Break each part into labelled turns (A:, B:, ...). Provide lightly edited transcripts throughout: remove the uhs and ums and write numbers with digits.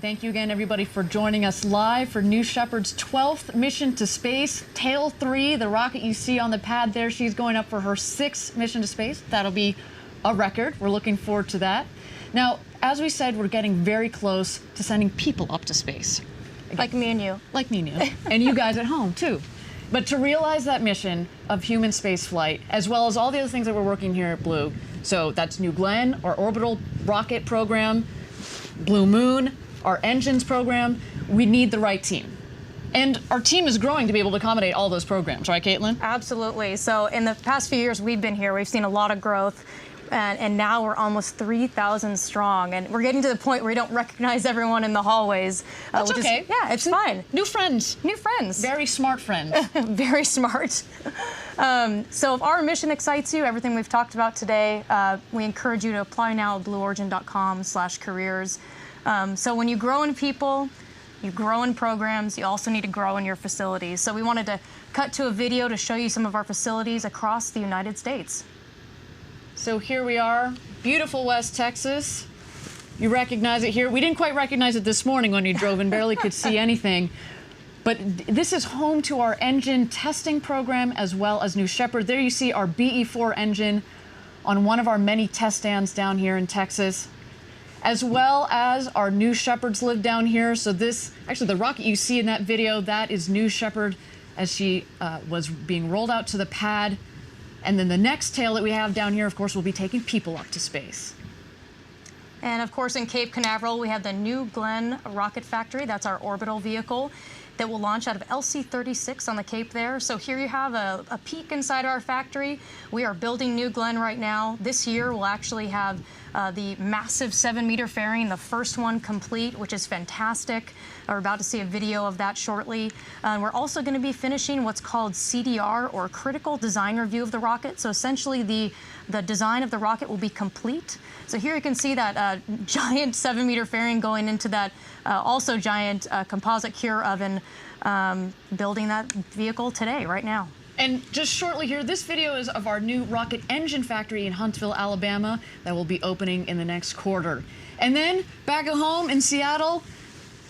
A: Thank you again, everybody, for joining us live for New Shepard's 12th mission to space. Tail 3, the rocket you see on the pad there, she's going up for her 6th mission to space. That'll be a record. We're looking forward to that. Now, as we said, we're getting very close to sending people up to space. Again,
B: like me and you.
A: Like me and you. And you guys at home, too. But to realize that mission of human space flight, as well as all the other things that we're working here at Blue, so that's New Glenn, our orbital rocket program, Blue Moon, our engines program, we need the right team. And our team is growing to be able to accommodate all those programs, right, Caitlin?
B: Absolutely. So in the past few years we've been here, we've seen a lot of growth. And now we're almost 3,000 strong, and we're getting to the point where we don't recognize everyone in the hallways.
A: That's okay.
B: Yeah, it's fine.
A: New friends.
B: New friends.
A: Very smart friends.
B: Very smart. So if our mission excites you, everything we've talked about today, we encourage you to apply now at blueorigin.com/careers. So when you grow in people, you grow in programs, you also need to grow in your facilities. So we wanted to cut to a video to show you some of our facilities across the United States.
A: So here we are, beautiful West Texas. You recognize it here. We didn't quite recognize it this morning when you drove and barely could see anything. But this is home to our engine testing program as well as New Shepard. There you see our BE-4 engine on one of our many test stands down here in Texas, as well as our New Shepards live down here. So this, actually the rocket you see in that video, that is New Shepard as she was being rolled out to the pad. And then the next tail that we have down here, of course, will be taking people up to space.
B: And of course, in Cape Canaveral, we have the New Glenn rocket factory. That's our orbital vehicle that will launch out of LC-36 on the Cape there. So here you have a peek inside our factory. We are building New Glenn right now. This year, we'll actually have the massive 7-meter fairing, the first one complete, which is fantastic. We're about to see a video of that shortly. We're also going to be finishing what's called CDR, or Critical Design Review of the rocket. So essentially, the design of the rocket will be complete. So here you can see that giant 7-meter fairing going into that also giant composite cure oven, building that vehicle today, right now.
A: And just shortly here, this video is of our new rocket engine factory in Huntsville, Alabama, that will be opening in the next quarter. And then back at home in Seattle,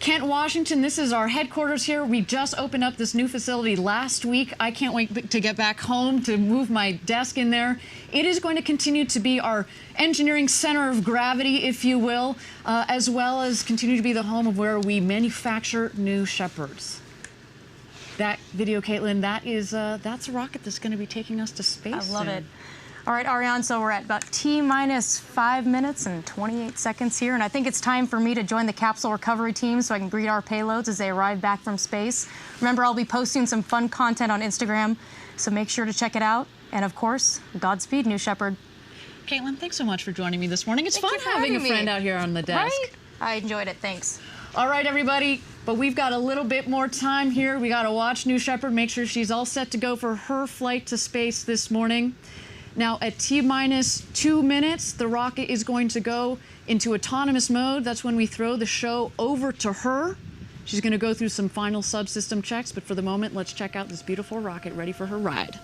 A: Kent, Washington, this is our headquarters here. We just opened up this new facility last week. I can't wait to get back home to move my desk in there. It is going to continue to be our engineering center of gravity, if you will, as well as continue to be the home of where we manufacture New Shepards. That video, Caitlin, that's a rocket that's going to be taking us to space
B: I love
A: soon.
B: it. All right, Ariane, so we're at about T-minus 5 minutes and 28 seconds here, and I think it's time for me to join the capsule recovery team so I can greet our payloads as they arrive back from space. Remember, I'll be posting some fun content on Instagram, so make sure to check it out. And of course, Godspeed, New Shepard.
A: Caitlin, thanks so much for joining me this morning. It's
B: Thank
A: fun
B: you for
A: having a
B: having
A: friend
B: me.
A: out here on the desk.
B: Right? I enjoyed it, thanks.
A: All right, everybody, but we've got a little bit more time here. We got to watch New Shepard, make sure she's all set to go for her flight to space this morning. Now, at T-minus 2 minutes, the rocket is going to go into autonomous mode. That's when we throw the show over to her. She's going to go through some final subsystem checks, but for the moment, let's check out this beautiful rocket ready for her ride.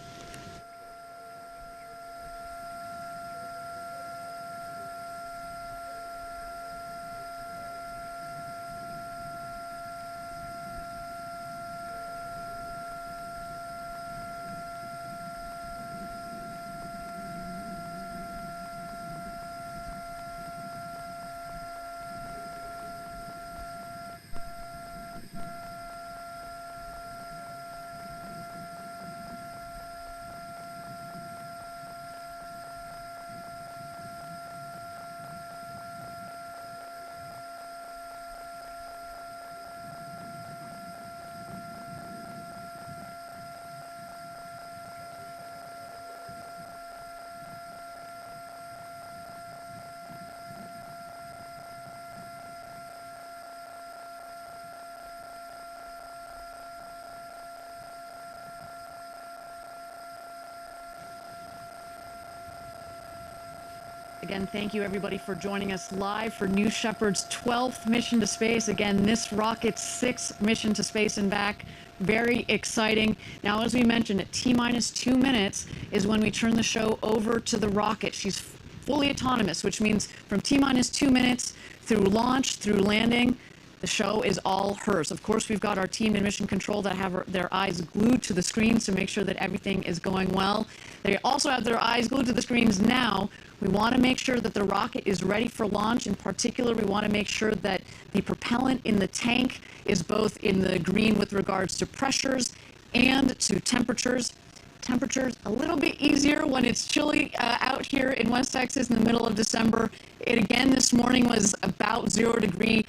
A: Again, thank you everybody for joining us live for New Shepard's 12th mission to space. Again, this rocket's 6th mission to space and back. Very exciting. Now, as we mentioned, at T-minus 2 minutes is when we turn the show over to the rocket. She's fully autonomous, which means from T-minus 2 minutes through launch, through landing, The show is all hers. Of course, we've got our team in mission control that have their eyes glued to the screens to make sure that everything is going well. They also have their eyes glued to the screens now. We want to make sure that the rocket is ready for launch. In particular, we want to make sure that the propellant in the tank is both in the green with regards to pressures and to temperatures. Temperatures a little bit easier when it's chilly out here in West Texas in the middle of December. It again this morning was about 0 degrees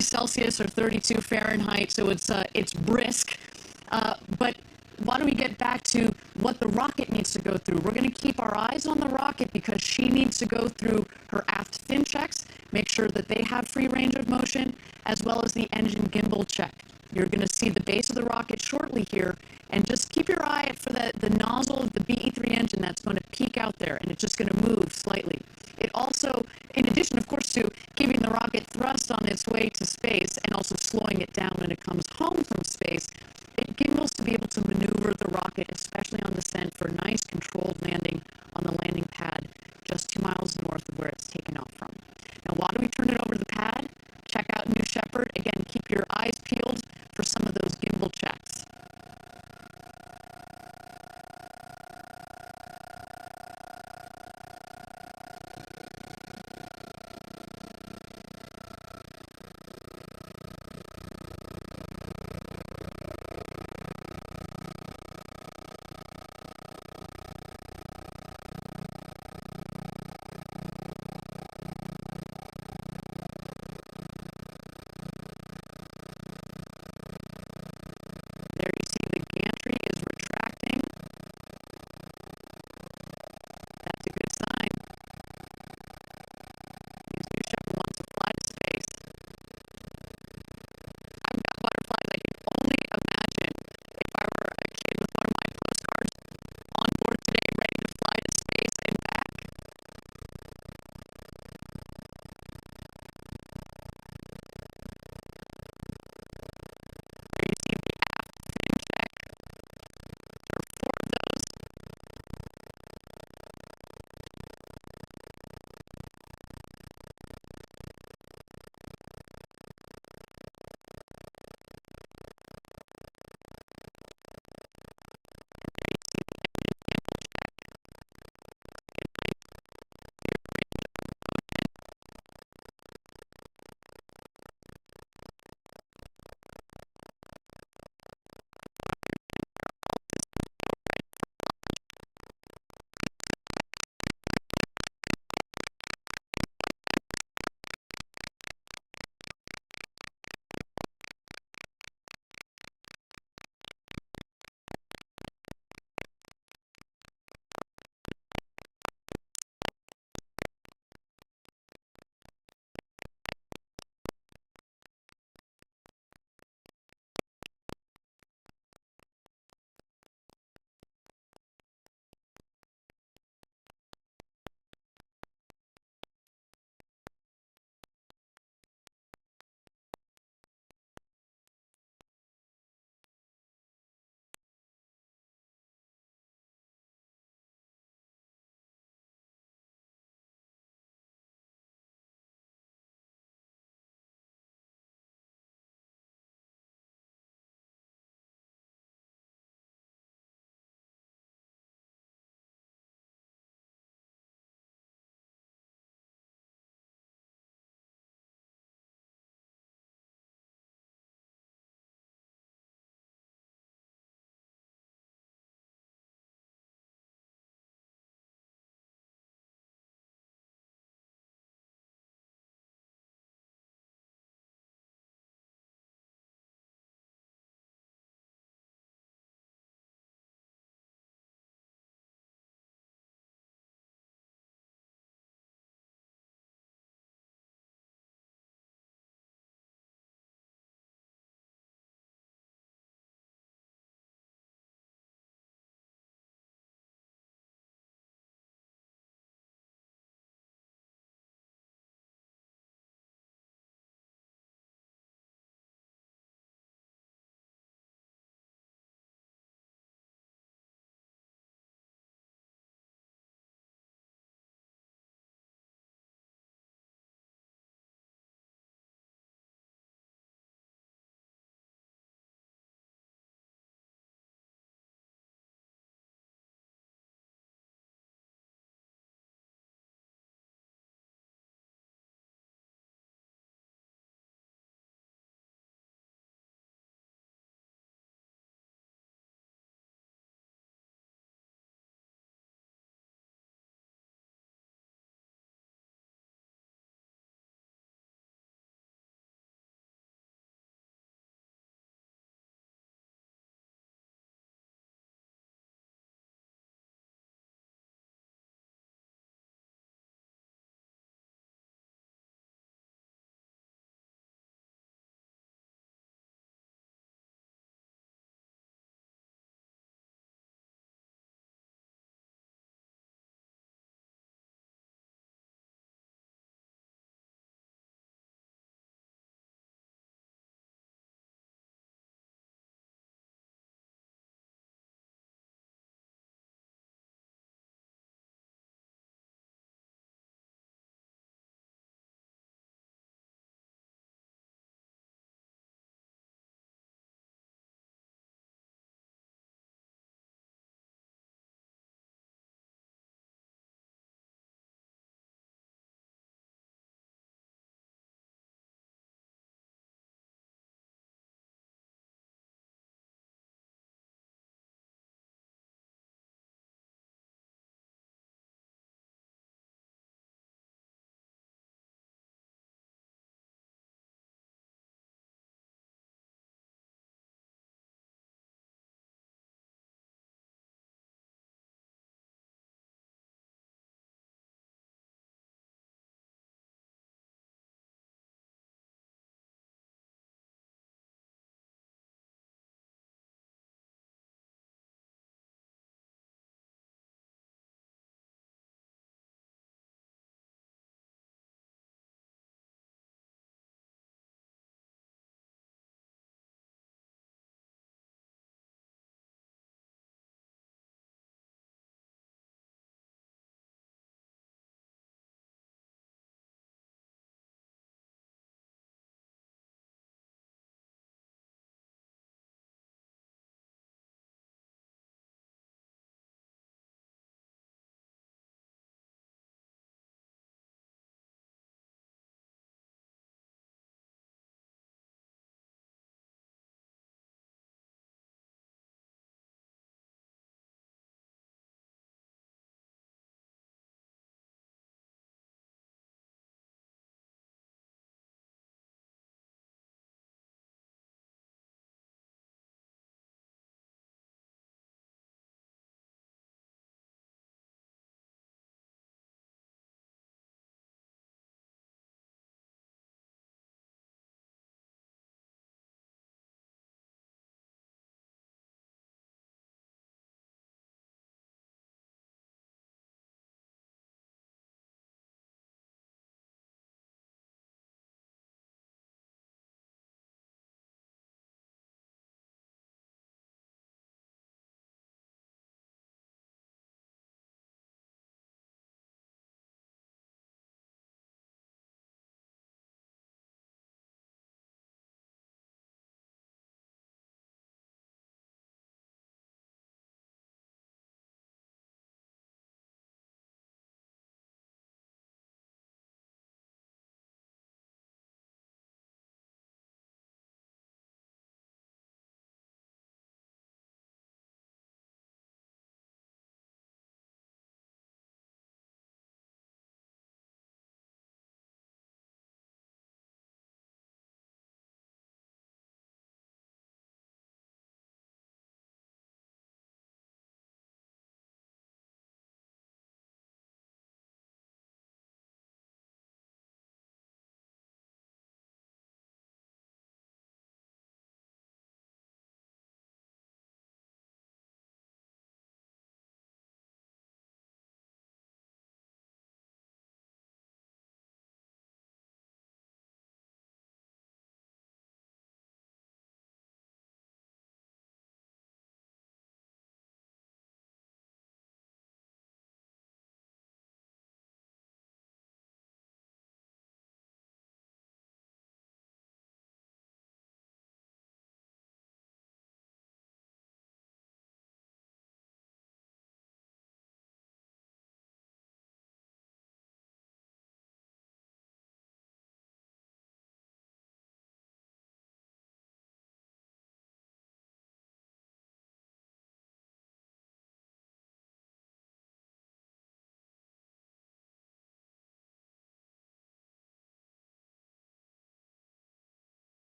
A: Celsius or 32 Fahrenheit, so it's brisk. But why don't we get back to what the rocket needs to go through? We're going to keep our eyes on the rocket because she needs to go through her aft fin checks, make sure that they have free range of motion, as well as the engine gimbal check. You're going to see the base of the rocket shortly here, and just keep your eye for the nozzle of the BE-3 engine that's going to peek out there, and it's just going to move slightly. It also, in addition, of course, to keeping the rocket thrust on its way to space and also slowing it down when it comes